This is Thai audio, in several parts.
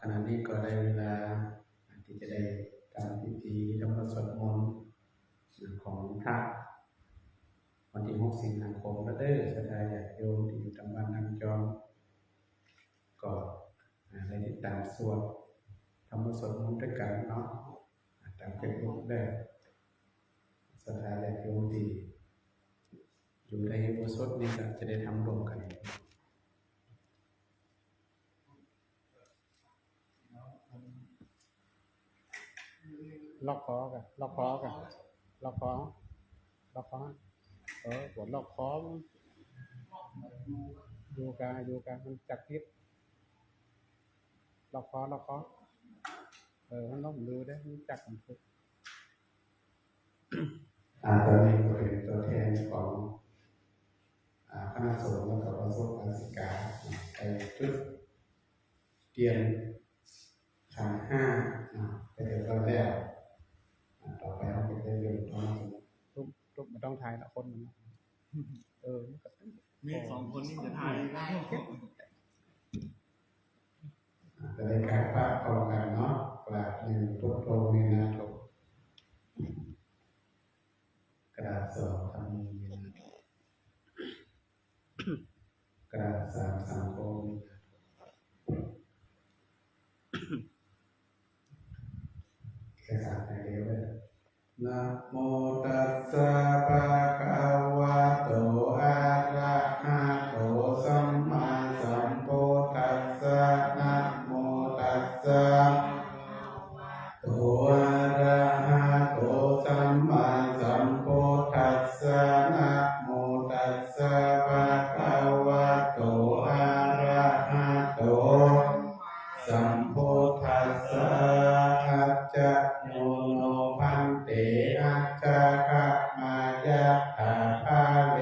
ขณะนี้ก็ได้เวลาที่จะได้ทำพิธีทำสวดมนต์ของพระวันที่6 สิงหาคมแล้วเด้อศรัทธาญาติโยมที่อยู่ตามบ้านนางจอมก็ได้ติดตามสวดทำสวดมนต์ด้วยกันเนาะตามเฟซบุ๊กได้ศรัทธาญาติโยมที่อยู่ในอุโบสถนี้ก็จะได้ทำร่วมกันล็อกคอกันล็อกคอกันล็อกคอล็อกคอปวดล็อกคออยู่กันมันจับพิษล็อกคอมันต้องดูได้มันจับมันพุทตอนนี้ก็เป็นตัวแทนของคณะสงฆ์และก็ประสบการศึกษาไปจุดเตียนขันห้าไปเดี๋ยวเราแล้วต่อไปเราจะได้เรียนรู้ทุกมันต้องทายละคนมันมี2 คนนี่จะทายจะได้กราบพระพร้อมกันเนาะกราบหนึ่งพุทโธวินาโถกราบ2ธัมโมวินาโถกราบ3สังโฆวินาโถแค่3อย่างเดียวเลยนะโมตัสสะภะคะวะโตอะระหะโตสัมมาสัมพุทธัสสะนะโมตัสสะโตอะระหะโตสัมมาสัมพุทธัสสะนะโมตัสสะภะคะวะโตอะระหะโตสัมพุทธัสสะอัจจโนโนพันเตอัจจคะ มายะถาภาเว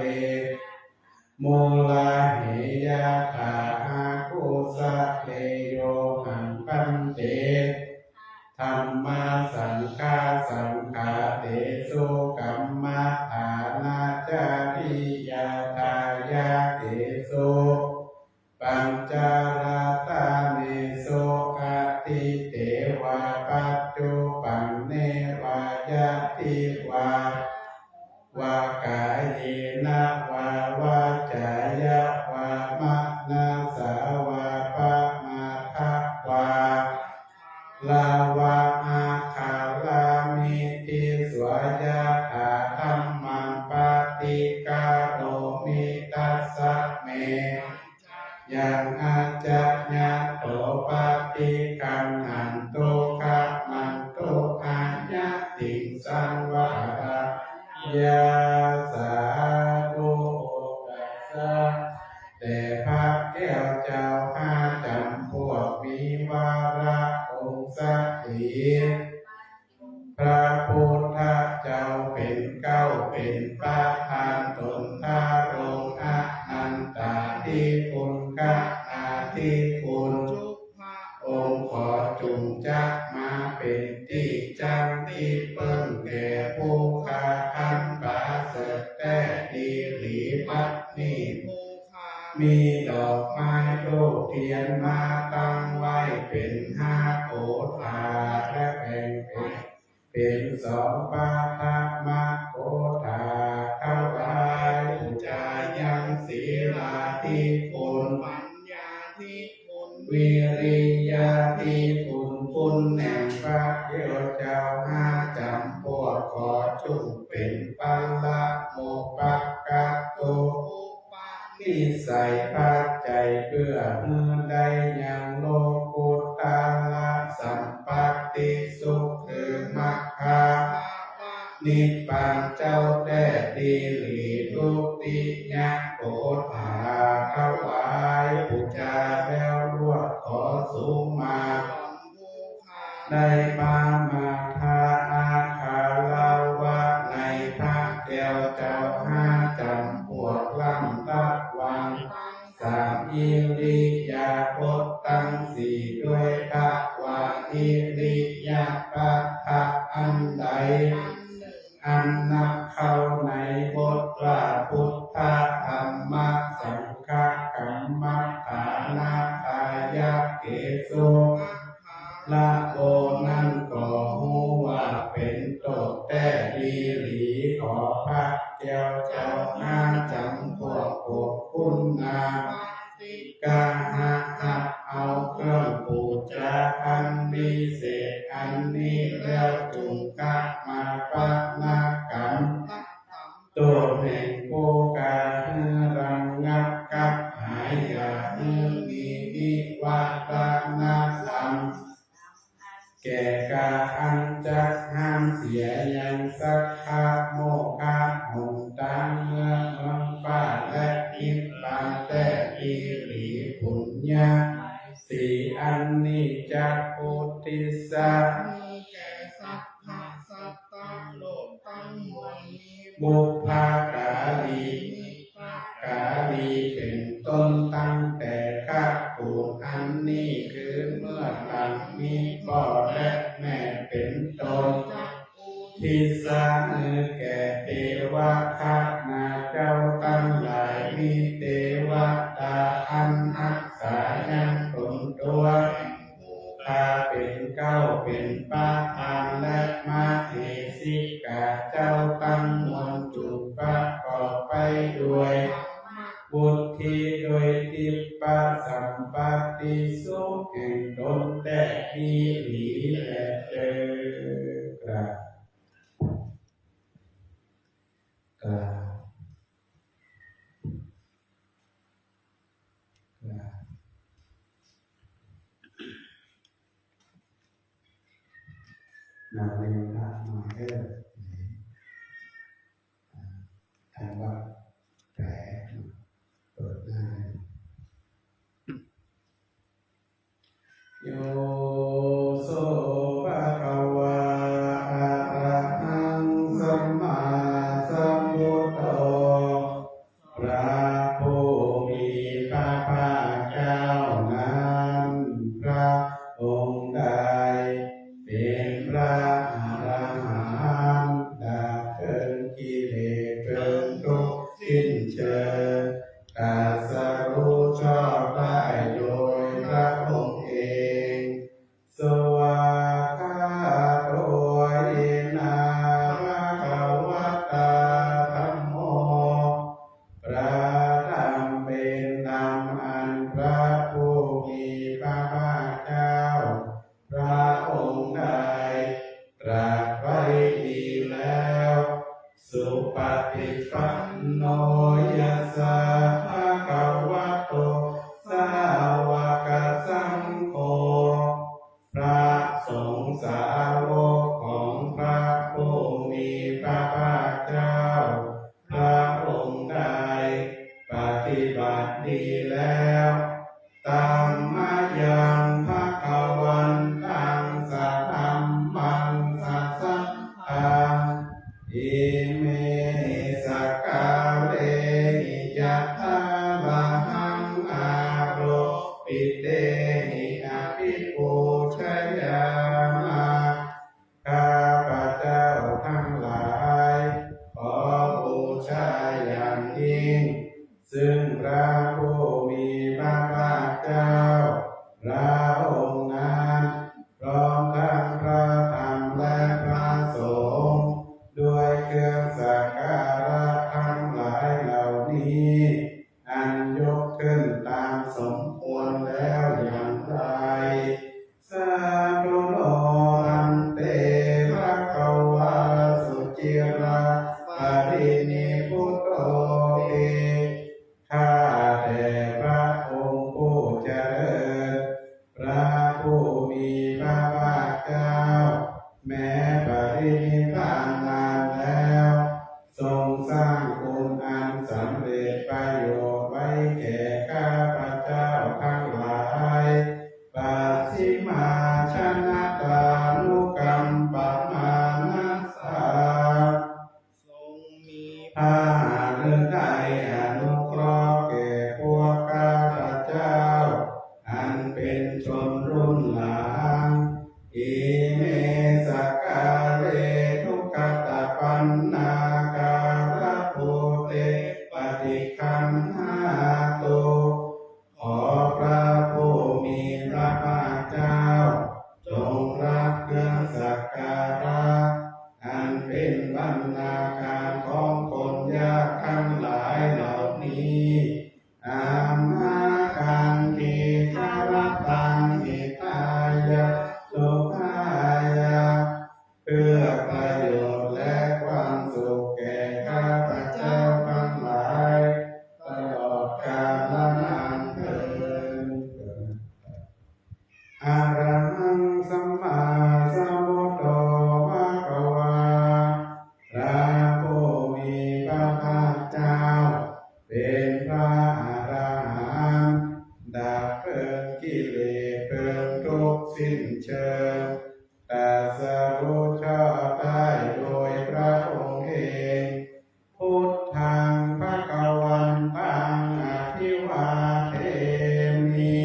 มูลาเหยะถาอากุสะเลโยหังปันเตธัมมาสังฆาสังฆาเตสุกัมมัฏฐานาจาริยาทายาเตสุปัญจารตาเนโสอาทิเตวะปัจจุปันเนวายะติวาวากายเยนะวาวาจายะวามะนาสาวาปะมาทัวาลาวาอาคาลามิติสวายะถาธัมมังปฏิกาโรมิตัสสะเมยังอาจญะโตปฏิคันหันโตคะมันโตอาญะติสังวาระ ยาสาธุกัสสะแต่พระแก้วเจ้า5 จำพวกมีวาระองค์สักขีพระพุทธเจ้าเป็นเก้าเป็นประธานตนทารงอนันตาธิคุณกะอาธิคุณองค์ขอจุงจักมาเป็นที่จังที่เปิ้งแก่ผู้ขาอันปาเสดแต่ดีหลีปัดนี้มีดอกไม้ทูปเทียนมาตั้งไว้เป็น5 โกฏาและแบ่งเป็น2 ปาฐมโกฏาถวายบูชายังศีลาธิคุณปัญญาธิคุณวิริยะธิคุณคุณแห่งพระเจ้าเจ้า5 จำพวกขอจุงเป็นปัลละโมปักกะโตนิสัยปัจจัยเพื่อมือได้ยังโลกุตตะละสัมปัตติสุขคือมรรคานิพพานเจ้าแต่ดีหลีทุติยะโกฏาถวายบูชาแล้วรวดขอสูงมาได้มาทาอาคาลาวะในพระแก้วเจ้า5 จำพวกลำตัดวัง3 อิริยาบถตั้ง4 ด้วยทวาอิริยาบถอันใดอันนับเข้าในบทพระพุทธธรรมสังฆกัมมัฏฐานาทายะเกสุ ละโอนั้นก็หูว่าเป็นโตแต่ดีหลีขอพระเจ้าเจ้าอาจำพวกพวกคุณนากาหะหับเอาเครื่องปูจาอันวิเศษอันนี้แล้วจุงกะมาปะนากรรมตัวแห่งโภการังงับกับหายยามีวิวัฒนาธรรมแก่กาอันจักห้ามเสียยังสักขะโมฆะหงตามเมืองฟ้าและอิปปาแต่ปีหลีปุญญาสี่อันนี้จักพุทธิสัตแก่สัพพะสัตตะโลกทั้งมวลนี้บุพภากาลีกาลีเป็นต้นตั้งแต่ข้าปูอันนี้คือเมื่อหลังมีพ่อและแม่เป็นต้นทิสาแก่เทวะทัตนาเจ้าตั้งหลายมีเทวตาอันอักษายังตนตัวข้าเป็นเก้าเป็นปาทานและมาเหสิกาเจ้าตั้งมวลจุประกอบไปด้วยบุตรีโดยทิพปะสัมปติสุขแห่งตนแต่ที่หลีและเจอกราบกราบกราบนาเรียนพระมาเด้อทางวัดแผลเปิดหน้าโยโสภะคะวะอะระหังสัมมาสัมพุทโธพระผู้มีพระภาคเจ้านั้นพระองค์ใดเป็นพระอรหันต์ดับเกินกิเลสเกินทุกข์สิ้นเชิงตรัสรู้ชอบได้โดยพระองค์เองสวากขาโตอินาภะคะวะตาธัมโมพระธรรมเป็นธรรมอันพระผู้มีพระภาคเจ้าพระองค์ใดตรัสไว้ดีแล้วสุปฏิปันโนยัสสะภะคะวะโตสาวกสังโฆพระสงฆ์สาวกของพระผู้มีพระภาคเจ้าพระองค์ใดปฏิบัติดีแล้วตัมมายังภะคะวันตังสัทธัมมังสัสสะทังอิเมสักกาเลหิยัตถาละหังอาโรปิเตหิอภิปูชยามาข้าพระเจ้าทั้งหลายขอบูชาอย่างยิ่งซึ่งพระผู้มีพระภาคเจ้าพระองค์นั้นพร้อมทั้งพระธรรมและพระสงฆ์ด้วยเครื่องสักการะทั้งหลายเหล่านี้อันยกขึ้นตามสมควรแล้วอย่างไรสาธุโนอันเตภะคะวะสุจิระปรินิพพุตโตเอข้าแต่พระองค์ผู้เจริญพระผู้มีพระภาคเจ้าแม้ปรินิพพานนานแล้วทรงสร้างคุณอันสำเร็จประโยชน์ไว้แก่ข้าพระเจ้าทั้งหลายปัจฉิมาชนะตานุกรรมปมานัสสาทรงมีพระฤทัยอนุเคราะห์แก่พวกข้าพระเจ้าอันเป็นชนรุ่นหลังอิเมสักกาเลทุกขตปันนาการะโพเตปฏิคันหาตุขอพระผู้มีพระภาคเจ้าจ กิเลสเพลิงทุกข์สิ้นเชิงตรัสรู้ชอบได้โดยพระองค์เองพุทธังภคะวันตังอภิวาเทมิ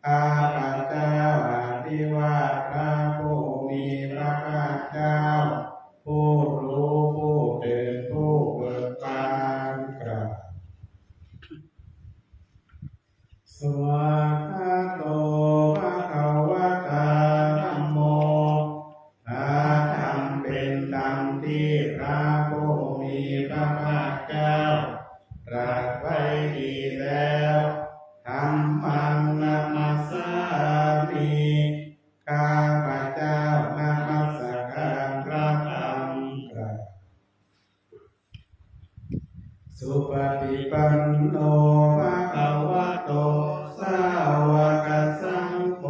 ข้าพเจ้าอภิวาทพระผู้มีพระภาคเจ้าผู้รู้ผู้ตื่นผู้เบิกบานกราบสวากขาโตภะคะวะตาธัมโมพระธรรมเป็นธรรมที่พระผู้มีพระภาคเจ้าตรัสไว้ดีแล้วธัมมังนัมมัสสามิข้าพเจ้านมัสการพระธรรมกราบสุปฏิปันโนภะคะวะโตสาวกสังโฆ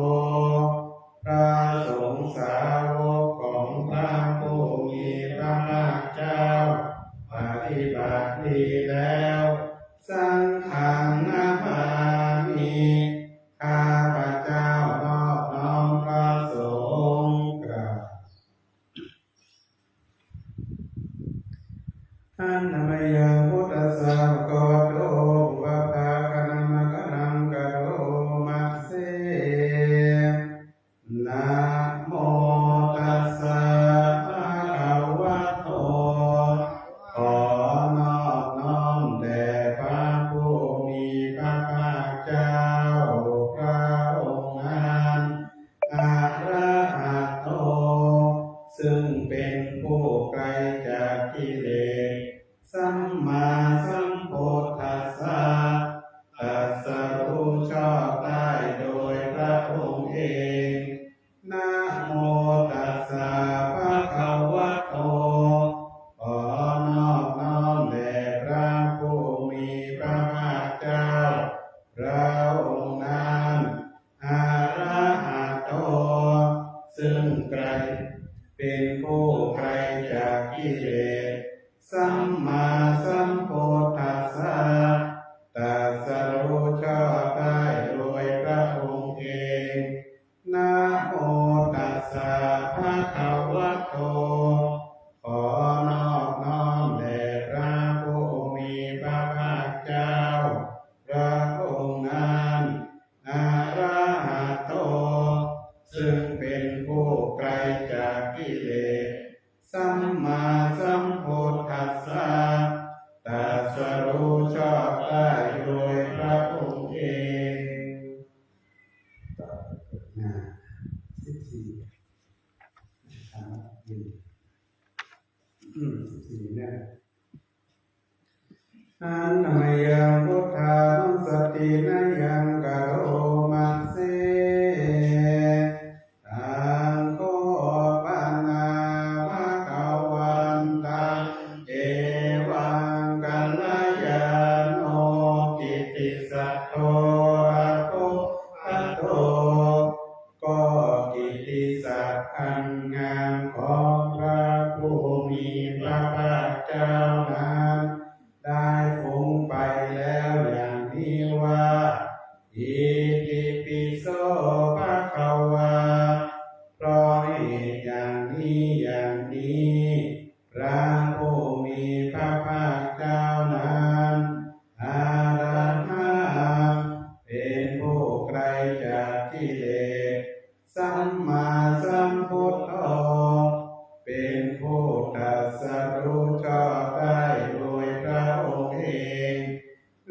พระสงฆ์สาวกของพระผู้มีพระภาคเจ้าปฏิบัติดีแล้วสังฆังนามามิข้าพเจ้านอบน้อมพระสงฆ์กราบอันนามยังพุทธัสสะโกโตภะภะคะนะมะคะนังกะโรมะเสนะโมตัสสะภะคะวะโตขอนอบน้อมแด่พระผู้มีพระภาคเจ้าพระองค์นั้นอะระหะโตซึ่งเป็นผู้ไกลจากกิเลสสัมมาสัมพุทธัสสะตรัสรู้ชอบได้โดยพระองค์เองนะโมตัสสะภะคะวะโตขอนอบน้อมแด่พระผู้มีพระภาคเจ้าพระองค์นั้นอะระหะโตซึ่งไกลเป็นผู้ไกลจากกิเลสสัมมาสัมพุทธัสสะตรัสรู้ชอบได้โดยพระองค์เองนะโมตัสสะภะคะวะโตขอนอบน้อมแด่พระผู้มีพระภาคเจ้าพระองค์นั้นอะระหะโตซึ่งเป็นผู้ไกลจากกิเลสสัมมาสัมพุทธัสสะตรัสรู้ชอบได้โดยพระองค์เอง14เนี่ยอันนามยังพุทธานุสตินะยังกะโรมัสเสตังโฆปะนาภะคะวันตังเอวังกัลยาโนกิตติสัตโตอะโตอะโตก็กิตติศักดิ์อันงามของพระผู้มีพระภาคเจ้านั้นได้ฟุ้งไปแล้วอย่างนี้ว่าอิติปิโสภะคะวาเพราะเหตุอย่างนี้อย่างนี้พระผู้มีพระภาคเจ้านั้นอะระหะเป็นผู้ไกลจากกิเลสสัมมาสัมพุทโธเป็นผู้ตรัสรู้ชอบได้โดยพระองค์เอง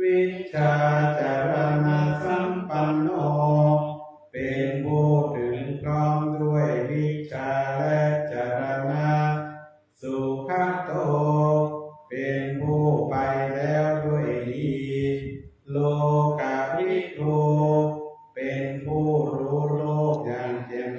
วิชชาจารณะสัมปันโนเป็นผู้ถึงพร้อมด้วยวิชชาและจารณะสุขโตเป็นผู้ไปแล้วด้วยดีโลกาภิกขุเป็นผู้รู้โลกอย่างแจ่ม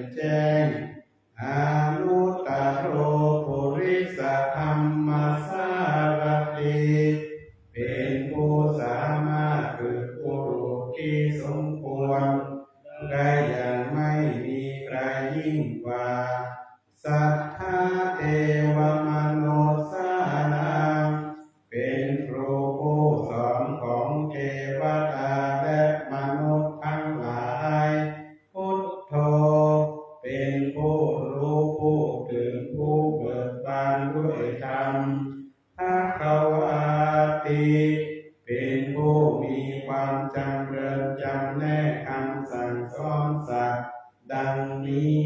ดังนี้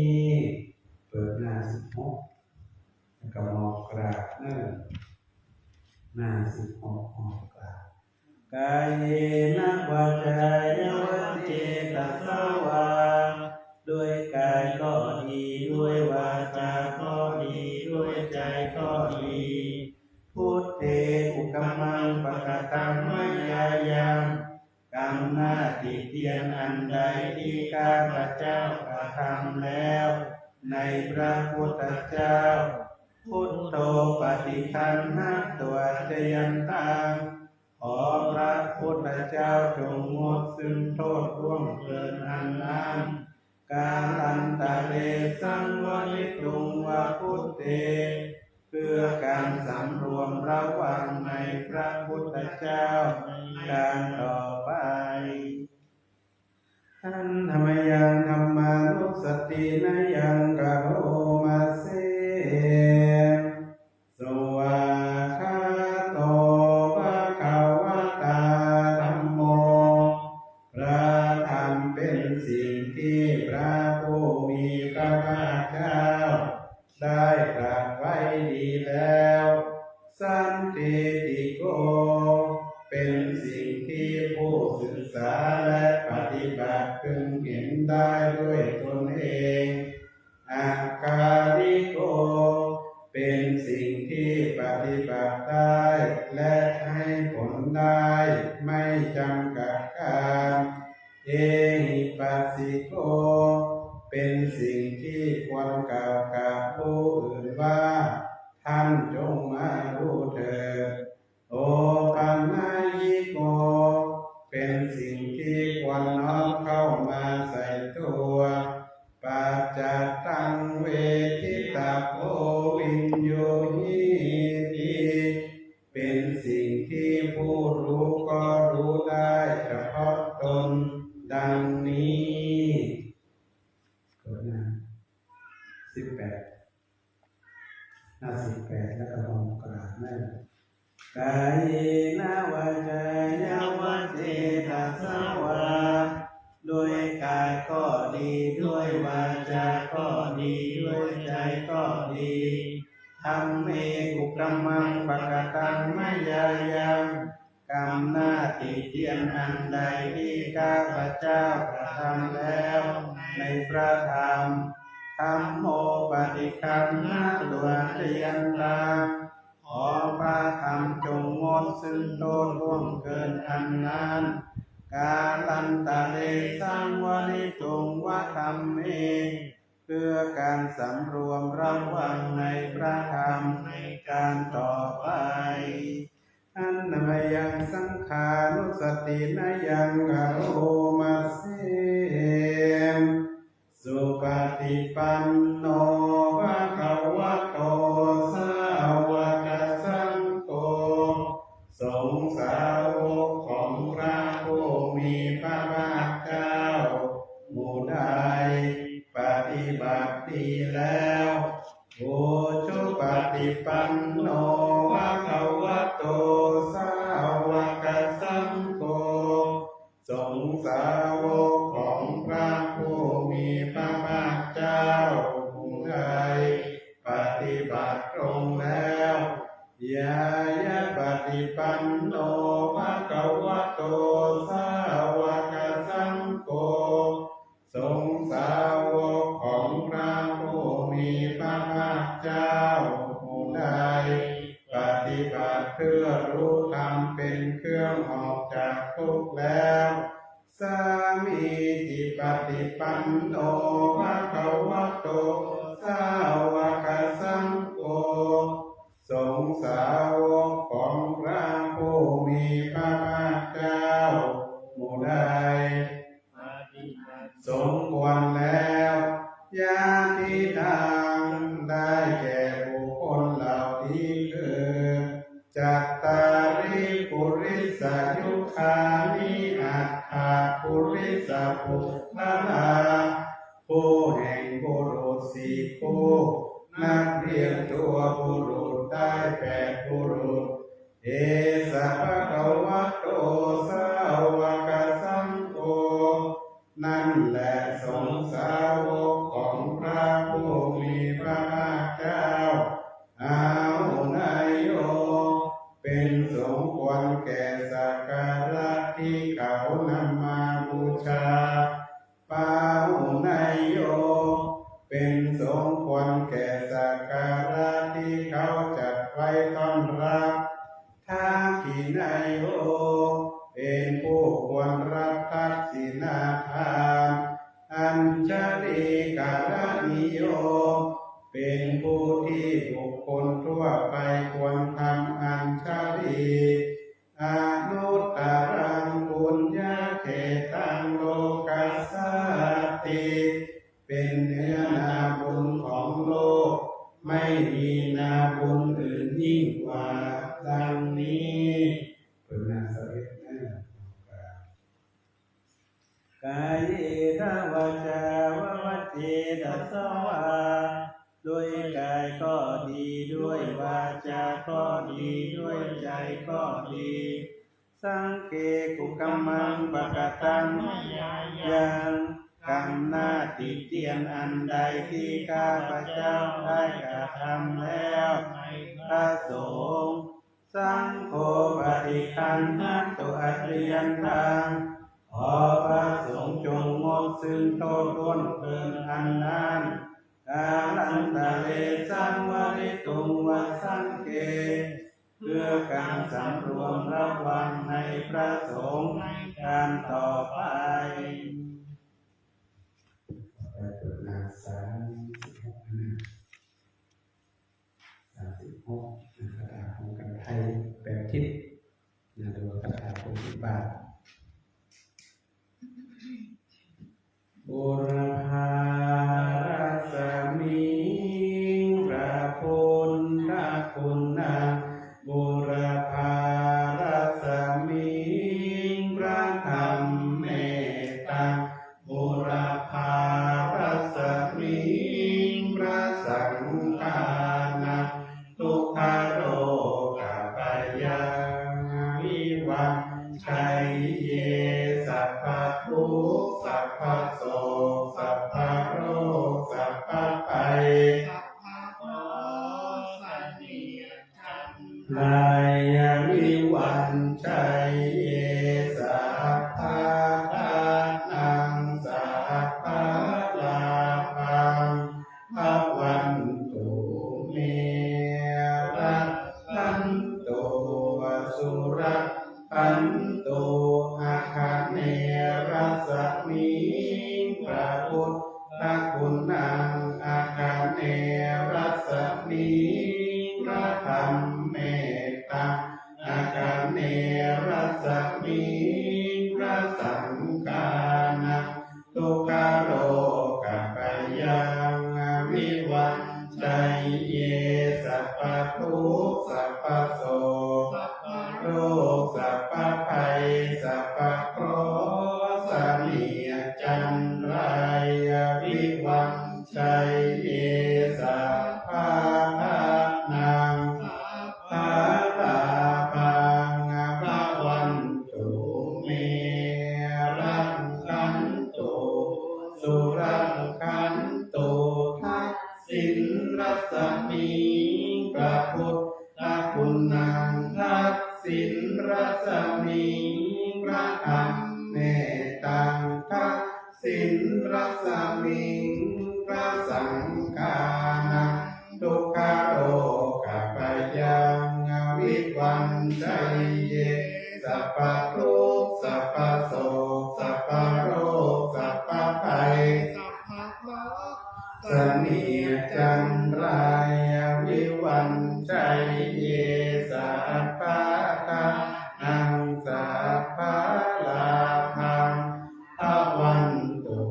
เปิดหน้า16แล้วก็มองกราบหน้า16มองกราบกายเยนะวาจายวัจเจตสวาด้วยกายก็ดีด้วยวาจาก็ดีด้วยใจก็ดีพุทเทอุกมังปะกตังมัยยายังกรรมหน้าที่เพียรอันใดที่ข้าพเจ้ากระทำแล้วในพระพุทธเจ้าพุทโธปฏิคันหะตัวจยันตังขอพระพุทธเจ้าจงงดซึ่งโทษร่วงเกินอันนั้นกาลันตะเลสังวริตุงวะพุทเตเพื่อการสำรวมระวังในพระพุทธเจ้าการต่อไปอันธรรมยังธรรมานุสตินะยังกะโรมาเสสวาคาโตภะคะวะตาธัมโมพระธรรมเป็นสิ่งที่พระผู้มีพระภาคเจ้าได้ตรัสไว้ดีแล้วสันติติโกเป็นสิ่งที่ผู้ศึกษาและปฏิบัติพึงเห็นได้ด้วยตนเองอาการิโกเป็นสิ่งที่ปฏิบัติได้และให้ผลได้ไม่จำกัดการเอหิปัสสิโกเป็นสิ่งที่ควรกล่าวกับผู้อื่นว่าท่านจงมารู้เถิดโอปัญญิโกเป็นสิ่งที่ควรน้อมเข้ามาใส่ตัวปัจจัตตังเวทิตาโพวินโยหิติเป็นสิ่งที่ผู้รู้ก็รู้ได้เฉพาะตนดังนี้กดหน้า18หน้า18แล้วก็มองกราบนั่นกายเยนะวาจายวัจเจตสวาด้วยกายก็ดีด้วยวาจาก็ดีด้วยใจก็ดีธรรมเมกุกรรมังปะกตังมัยยายังกรรมหน้าที่เทียนอันใดที่ข้าพเจ้ากระทำแล้วในพระธรรมธัมโมปฏิคันหะตัวจยันตังขอพระธรรมจงงดซึ่งโทษร่วงเกินอันนั้นกาลันตะเลสังวริตุงวะธรรมเมเพื่อการสำรวมระวังในพระธรรมในการต่อไปอันนามยังสังขานุสตินะยังกะโรมาเสสุปฏิปันโนภะคะวะโตสาวกสังโฆสงฆ์สาวกของพระผู้มีพระภาคเจ้าหมู่ใดปฏิบัติดีแล้วโอชุปฏิปันโนภะคะวะโตสาวกสังโฆสงฆ์สาวกของพระผู้มีพระภาคเจ้าผู้ใดปฏิบัติตรงแล้วยายะปฏิปันโนภะคะวะโตสาวกสังโฆสงฆ์สาวกของพระผู้มีพระภาคเจ้าผู้ใดปฏิบัติเพื่อรู้ธรรมเป็นเครื่องออกจากทุกข์แล้วสามีจิปฏิปันโนภะคะวะโตสาวกสังโฆสงฆ์สาวกของพระผู้มีพระภาคเจ้าหมู่ใดสมควรแล้วญาติทางได้แก่บุคคลเหล่านี้คือจัตตาริปุริสยุคานิอัตถาปุริสปุถะลาผู้แห่งบุรุษสี่ผู้นักเรียนตัวบุรุษได้8บุรุษเอสะภะคะวะโตสาวกสังโฆนั่นแหละ สงฆ์สาวกของพระผู้มีพระภาคเจ้าเอานายโยเป็นสมควรแก่สักการะที่เขานำมาบูชาเป้านายโยเป็นสมควรแก่สักการะที่เขาจัดไว้ต้อนรับถ้าขีนายโยเป็นผู้ควรรับทักษิณทานอัญชลีการนิโยเป็นผู้ที่บุคคลทั่วไปควรทำอัญชลีอนุตตรังปุญญาเขตังโลกัสสติเป็นเนื้อนาบุญของโลกไม่มีนาบุญอื่นยิ่งกว่าดังนี้เป็นนาสเวทนะกายเทวจาววัจเจตัสสวาด้วยกายก็ดีด้วยวาจาก็ดีด้วยใจก็ดีสังเกกุกัมมังปะกตังยังกรรมหน้าติเตียนอันใดที่ข้าพเจ้าได้กระทำแล้วพระสงฆ์สังโฆปฏิคันหัตตุอัจฉริยันตังขอพระสงฆ์จงงดซึ่งโทษล้วนเกินอันนั้นกาลันตะเลสังวริตุงวสังเกเพื่อการสำรวมระวังในพระสงฆ์การต่อไปนา36คาถาของกันไทยแบบทิศนะดูคาถาของที่บาทบุรพารัสมิงพระพุทธคุณนาบุรพารัสมิงพระธรรมเมตตาบุรพารัสมิงพระสังฆานาทุกขโรกปัญญาวิวัชชัยเยสัพพทุกข์สัพพโสกสัพพโรคสัพพภัยลายวิวันชัยเยสัพพะทานังสัพพะลาภังภวันตุเมรัตตันตุวสุรัตตันตุอาคาเนรัสมิงพระพุทธคุณังอาคาเนรัสมิงพระธรรมเมตตาอาคาเนรัสมิงพระสังฆานาทุกขโรกปัญญาวิวัชชัยเยสัพพทุกข์สัพพโสกโรคสัพพภัยสัพพเคราะห์สนีจันไรวิวัชชัยเยสัพพะนังภาลาภังภวันตุเมรังคันตุสุรังคันตุทักษิณรัสมิงพระพุทธคุณังทักษิณรัสมิงพระธรรมเมตตาทักษิณรัสมิงพระสังฆานาทุกขโรกปัญญาวิวันชัยเยสัพพทุกข์สัพพโสกสัพพโรคสัพพภัยสนีจันไรวิวันชัยเยสัพพะทานังสัพพะลาภังภวันตุ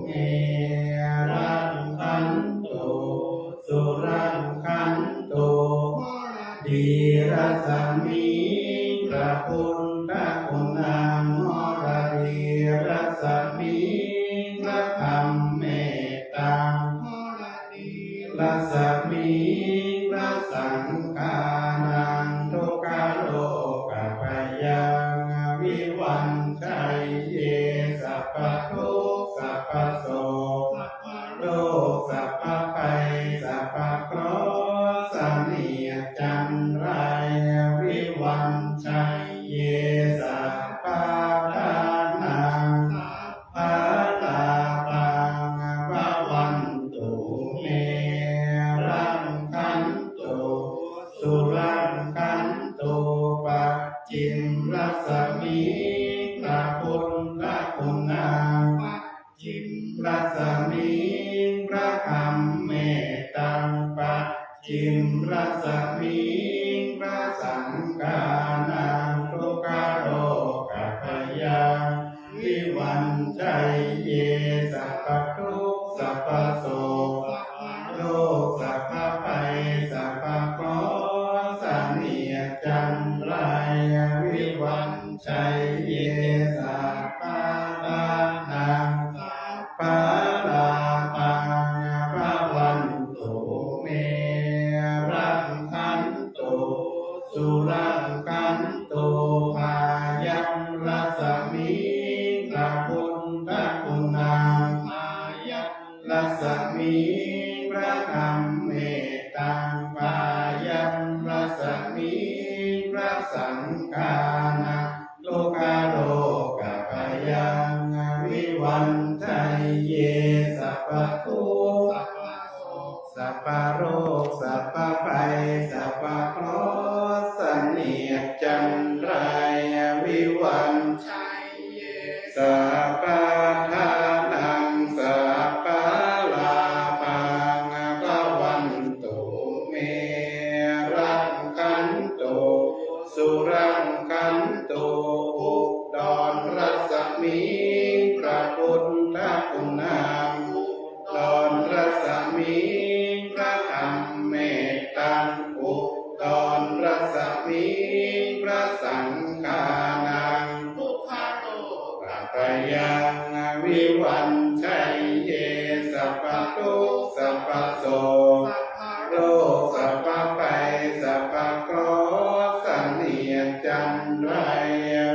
เมรังคันตุสุรังคันตุดีรัสมิงพระพุทธคุณังมรดีรัสมิงพระธรรมเมตตารัสมิงพระสังฆานังทุกขโรกปัญญาวิวันชัยเยสัพพทุกข์สัพพโส รัศมีพระธรรมเมตตังปัจฉิมรัศมีพระสังฆานังทุกขโรกัพยังวิวันชัยเยสัพพทุกข์สัพพโสกโรคสัพพภัยสัพพเคราะห์สันนิจันไรวิวันชัยเยสัพพะนังสัพพะลาภังภวันตุเมรังคันตุสุรังคันตุพายัมรัสมิพระพุทธคุณังพายัมรัสมิพระธรรมเมตตังพายัมรัสมิพระสังฆานังโลกาโลกาปยังวิวันชัยเยสัพพทุกข์สัพพโรคสัพพภัยสัพพเคราะห์สันนิจันไรวิวันชัยเยสัพพทานังสัพพลาภังภวันตุเมรังคันตุสุรังคันตุอุดรรัศมีพระพุทธคุณังอุดรรัศมีพระธรรมเมตตังอุดรรัศมีพระสังฆานังทุกขโลกัพยังวิวันชัยเยสัพพทุกข์สัพพโสกโรคสัพพภัยสัพพเคราะห์สันนิจันไร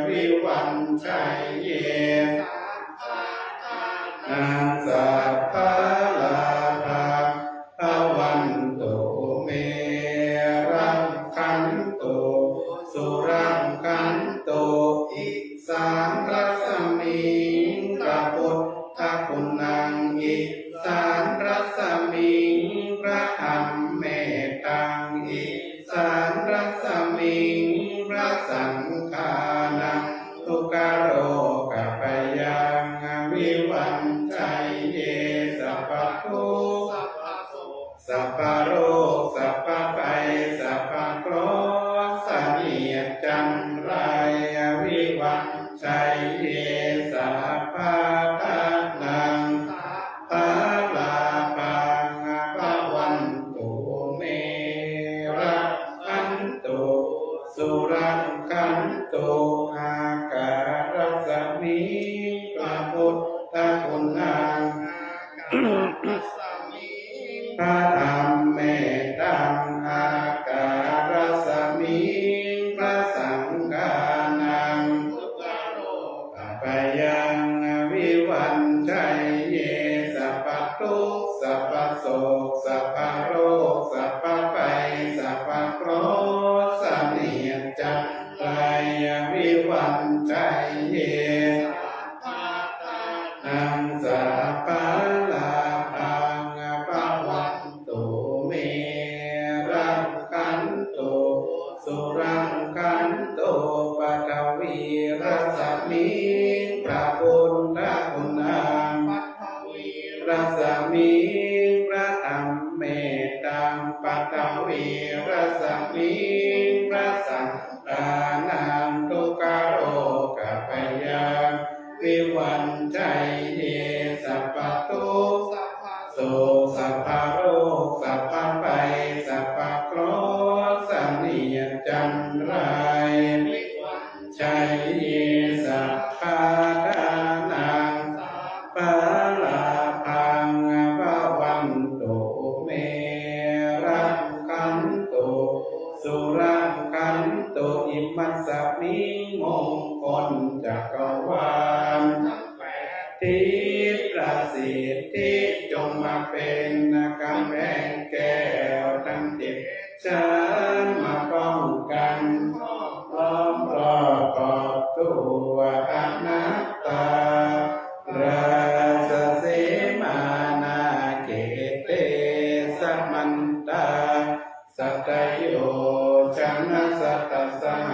วิวันชัยเยนาสัพพะลาภังภวันตุเมรังคันตุสุรังคันตุอิสานรัศมีพระพุทธคุณังอิสานรัศมีพระธรรมเมตตังอิสานรัศมีพระสังฆานังทุกขโรกัพยังวิวันชัยเยสัพพทุกข์สัพพโรคสัพพภัยสัพพเคราะห์สันนิจันไรวิวันชัยเยสัพพะทานังสัพพะลาภังภวันตุเมรังคันตุสุรังคันตุอาการัสมิพระพุทธคุณังพระธรรมเมตตังอาการัสมิพระสังฆานังทุกขโลกัพยังวิวันชัยเยสัพพทุกข์สัพพโสกสัพพโรคสัพพภัยสัพพเคราะห์สันนิจันไรวิวันชัยเยนังสัพพะลาภังภวันตุเมรังคันตุสุรังคันตุปัทวีรัศมีพระพุทธคุณังรัศมีพระธรรมเมตตังปัทวีรัศมีพระสังฆานังทุกขโรกัพยังวิวันชัยเยสัพพทุกข์โสกสัพพโรคสัพพภัยสัพพเคราะห์สันนิจันไรวิวันชัยเยสัพพะทานังสัพพะลาภังภวันตุเมรังคันตุสุรังคันตุอิมัสสมิมงคลจักรวาลทิประสิทธิจงมาเป็นกำแพงแก้วทั้งเจ็ดฉันมาป้องกันล้อมรอบขอบตัวอนัตตาราชเสมานาเกเตสัมมันตาสัตโยชนะสัตตสห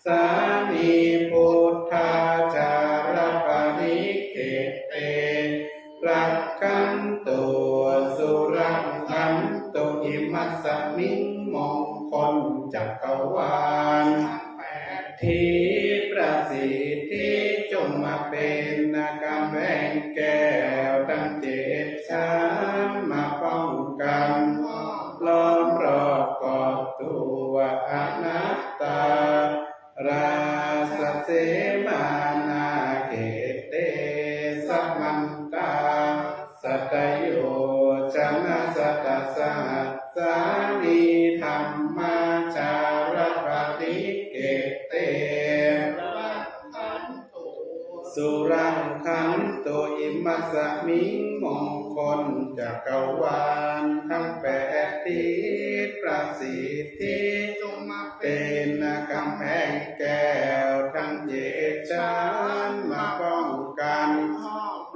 สามีพุทธาจารปริเกเต พระ มิงมงคลจักรวาลทั้งแปดทิศประสิทธิจงมาเป็นกำแพงแก้วทั้งเจ็ดชั้นมาป้องกัน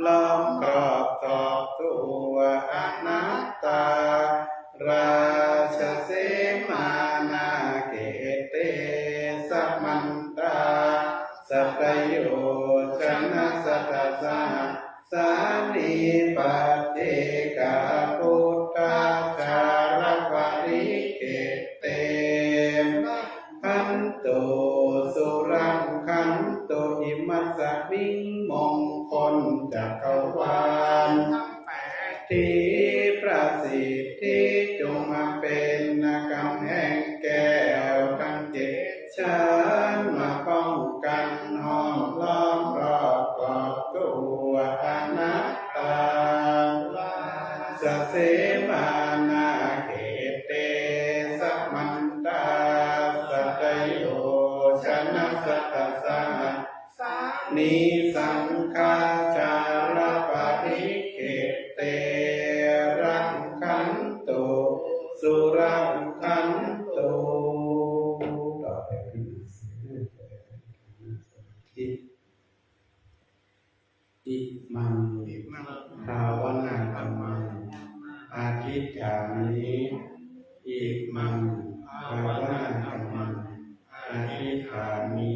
ล้อมครอบครอบตัวอนัตตาราชเสมานาเกเตสัมมันตาสัตโยชนะสัตสะสานิปัตเตกาพุทธาจารวะริเกเตขันโตสุรังขันโตอิมัสสมิงมงคลจักรวาลที่ประสิทธิจงมาเป็นกำแพงแก้วทั้งเจ็ดชั้นมาป้องกันห้อมล้อมรอบกอบตัวอนัตตาสเสมานาเขเตสัมมันตาสัตโยชนะสัตสะนิสังฆาจารปะริเกเตรังขันโตสุรังขันโตต่อไปที่หนังสือทิอิมังภาวนาธรรมังอาทิตฐามิอิมังภาวนาธรรมังอาทิตฐามิ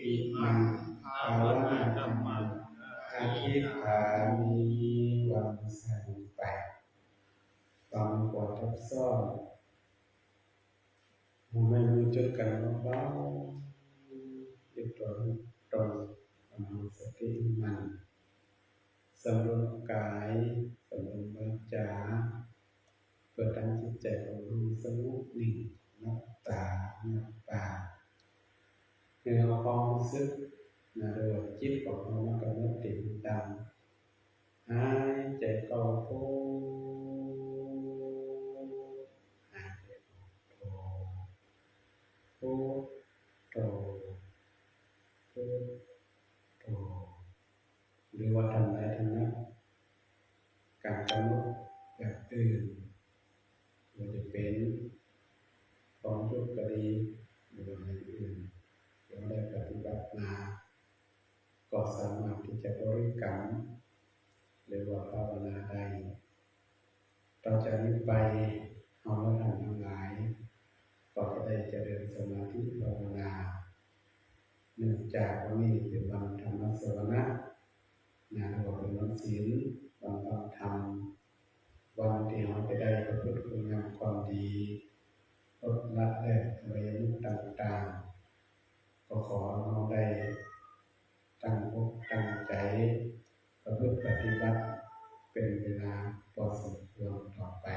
อิมังภาวนาธรรมังอาทิตฐามิวันสันแปดตอนกว่าทับซ้อนมันไม่รู้จุดกันเบาๆยึดตัวตรงมีสติมันสำรวมกายสำรวมวาจาเพื่อทำจิตใจของเราสงบนิ่งนับตานับตาเพื่อความรู้สึกนะโดยจิตของเรามันกำหนดติดตามหายใจเข้าโทหายใจออกโทโทโทโทหรือว่าทำอะไรทำนั้นการกำหนดแบบอื่นมันจะเป็นความทุกข์ก็ดีหรืออะไรอื่นเราได้ปฏิบัติมาก็สามารถที่จะบริกรรมหรือว่าภาวนาได้ต่อจากนี้ไปเอาละท่านทั้งหลายก็จะได้เจริญสมาธิภาวนาเนื่องจากวันนี้เป็นวันธรรมสวนะนะเราเป็นวันศีลวันฟังธรรมวันที่เราจะได้ประพฤติคุณงามความดีลดละเลิกเรียนต่างๆก็ขอเราได้ตั้งอกตั้งใจประพฤติปฏิบัติเป็นเวลาพอสมควรต่อไป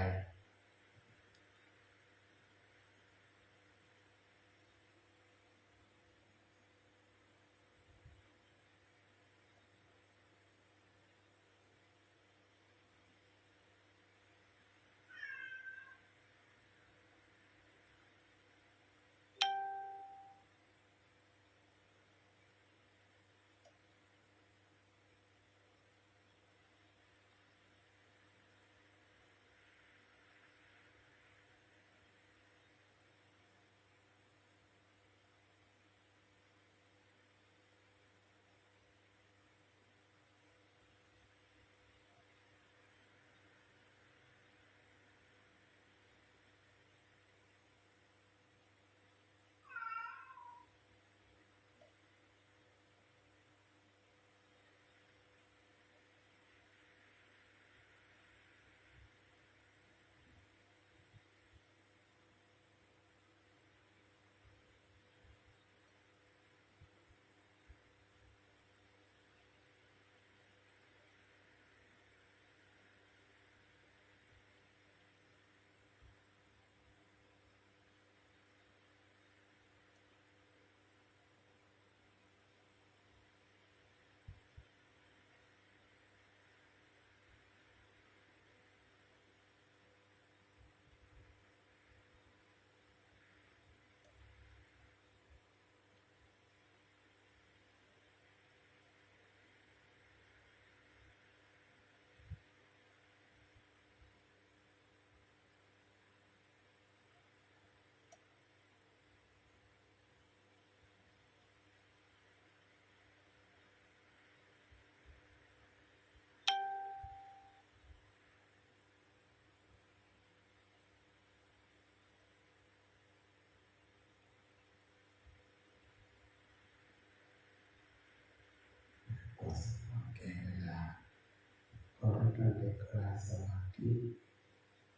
เด็กคลาสมาธิ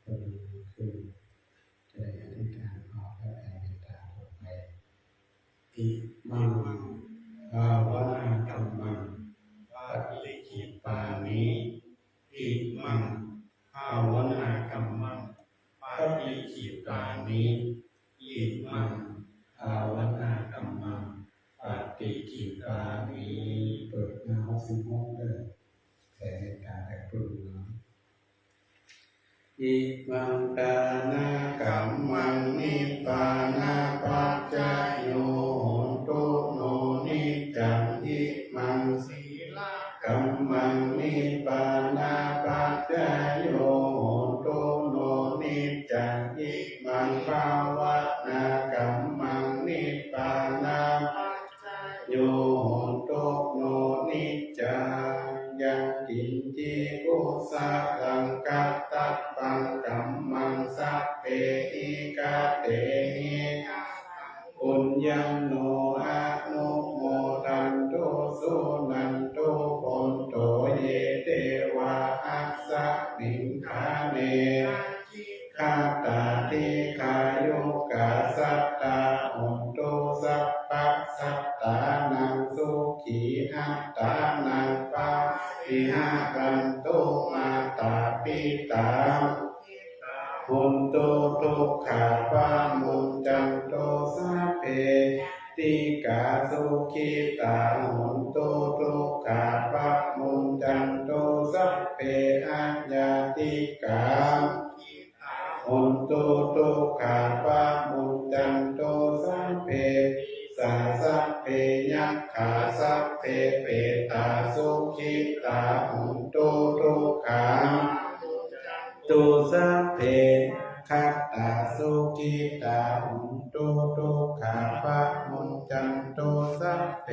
พอดีขึ้นใจอธิษฐานออกและแผ่เมตตาออกไปอิมังภาวนากัมมังปฏิจิตปานิอิมังภาวนากัมมังปฏิจิตปานิอิมังภาวนากัมมังปฏิจิตปานิเปิดหน้าวัดสิงห์ห้องเด้อแผ่เมตตาแต่ปรุงเนาะอิมังตานากัมมังนิพพานาปัจจโยโหตุโนนิจังอิมังสีลากัมมังนิพพานาปัจจโยโหตุโนนิจังอิมังภาวนากัมมังนิพพานาปัจจโยโหตุโนนิจังยังกินจิกุสะลังกัตตัปปังกัมมังสัพเพหิกาเตหิปุญญังโนอะนุโมทันโตสุนันโตปนโตเยเตวะอัสสะมิงคาเนคาตาติคายุกาสัตตาหุนโตสัพพะสัตตานังสุขีอัตตานังปาปิหากันโตมาตาปิตาหุนโตทุกขาปามุนจันโตสัพเพติกาสุขิตาหุนโตทุกขาปามุนจันโตสัพเพอัญญาติกาหุนโตทุกขาปามุนจันโตสัพเพสัพเพยัคขาสัพเพเปตาสุขิตาหุนโตทุกขาตุสัพเพคัตตาสุขิตาหุนโตทุกขาปะมุนจันโตสัพเพ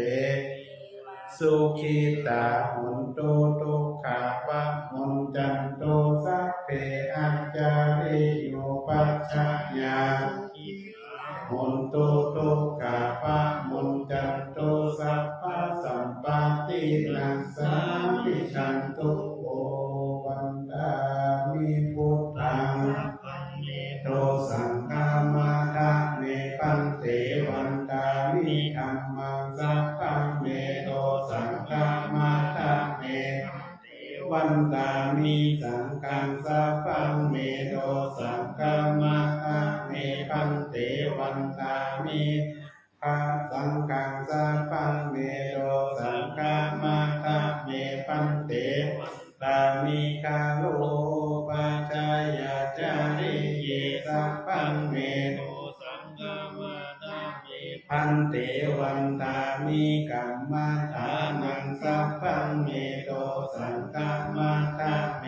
สุขิตาหุนโตทุกขาปะมุนจันโตสัพเพอัจจาริโยปัจจญาหุนโตทุกขาปะมุนจันโตสัพพะสัมปตินัสสามิชันตุโอวันดามิพุทธังโตสังฆามาทะเมปันเตวันตามิธัมมังสัพพังเมโตสังฆามาทะเมวันตามิสังฆังสัพพังเมโตสังฆามาทะเมปันเตวันตามิภาสังฆังสัพพังเมโตสังฆามาทะเมปันเตตามิคาโลปัจจายาจาริเยสัพพังเมโตสังฆามาทะเมพันเตวันตามิกัมมัฏฐานังสัพพังเมโตสังฆามาทะเม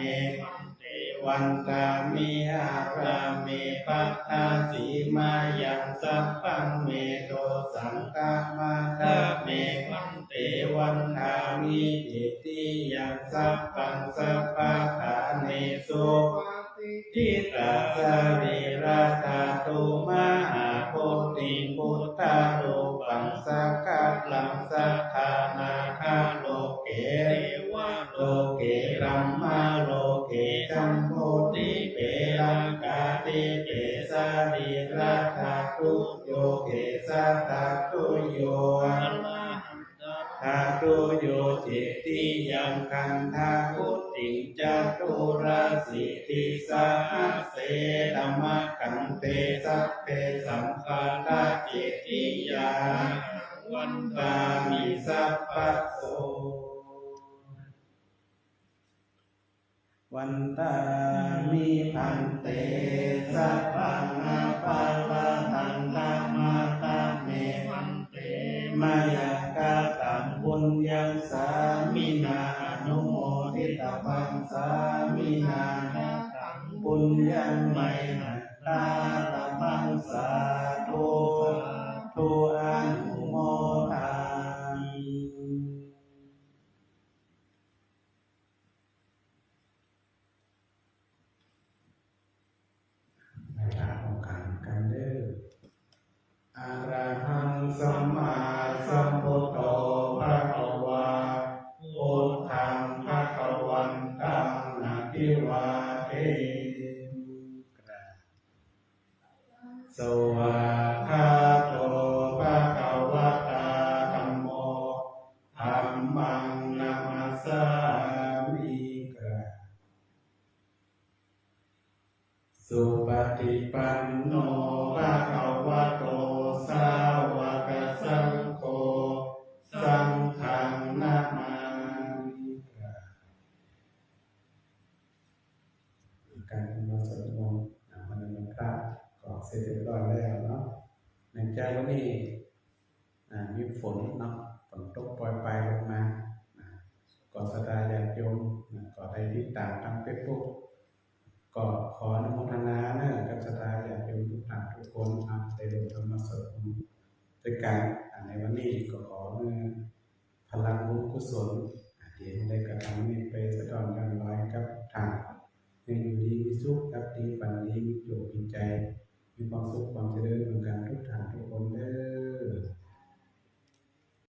วันตามิอาราเมปัฏฐาสีมายังสัพพังเมโตสังฆามาทะเมวันเตวันทามิจิตติยังสัพพังสัพพะทาเนสุทิตาสริราธาตุมหาโพธิพุทธารูปังสักขะลังสัทธานาคาโลเกโลเกรัมมาโลเกจัมโพธิเปรังกาติเปสาริราธาตุโยเกสัตตาตุโยธาตุโยจิตติยังคันธาพุทธิจัตุราสิทธิสาเสธัมมะคันเตสัพเพสัมปาทาจิตติยาวันตามิสัพพะโสวันตามิพันเตสัพพังอาปาปะทังธัมมาตาเมวันเตมายากาตังบุญยังสามินาอนุโมทิตวังสามินาตังบุญยังไมหัตตาตมังสาธุทุอนุโมทามิลาของกันเด้ออะระหังสัมมาสัมพุทโธภะคะวาพุทธังภะคะวันตังนะ ภิวาเทสวากขาโตภะคะวะตาธัมโมธัมมังนัมมัสสามิสุปฏิปันโนภะคะวะโตสาวกสังโฆสังฆังนะมามิการทำวัดสวดมนต์วันนี้พระก็เสร็จเรียบร้อยแล้วเนาะในใจวันนี้มีฝนเนาะฝนตกปล่อยปลายลงมาก็ศรัทธาญาติโยมก็ได้ติดตามทางเฟซบุ๊กก็ขออนุโมทนากับศรัทธาญาติโยมทุกท่านทุกคนได้ร่วมทำวัดสวดมนต์ด้วยกันในวันนี้ก็ขอพลังบุญกุศลที่ได้กระทำนี้ไปสะท้อนกันลอยกับทางให้อยู่ดีมีสุขกับดีฝันดีมีโยมีใจมีความสุขความเจริญเหมือนกันทุกท่านทุกคนเด้อ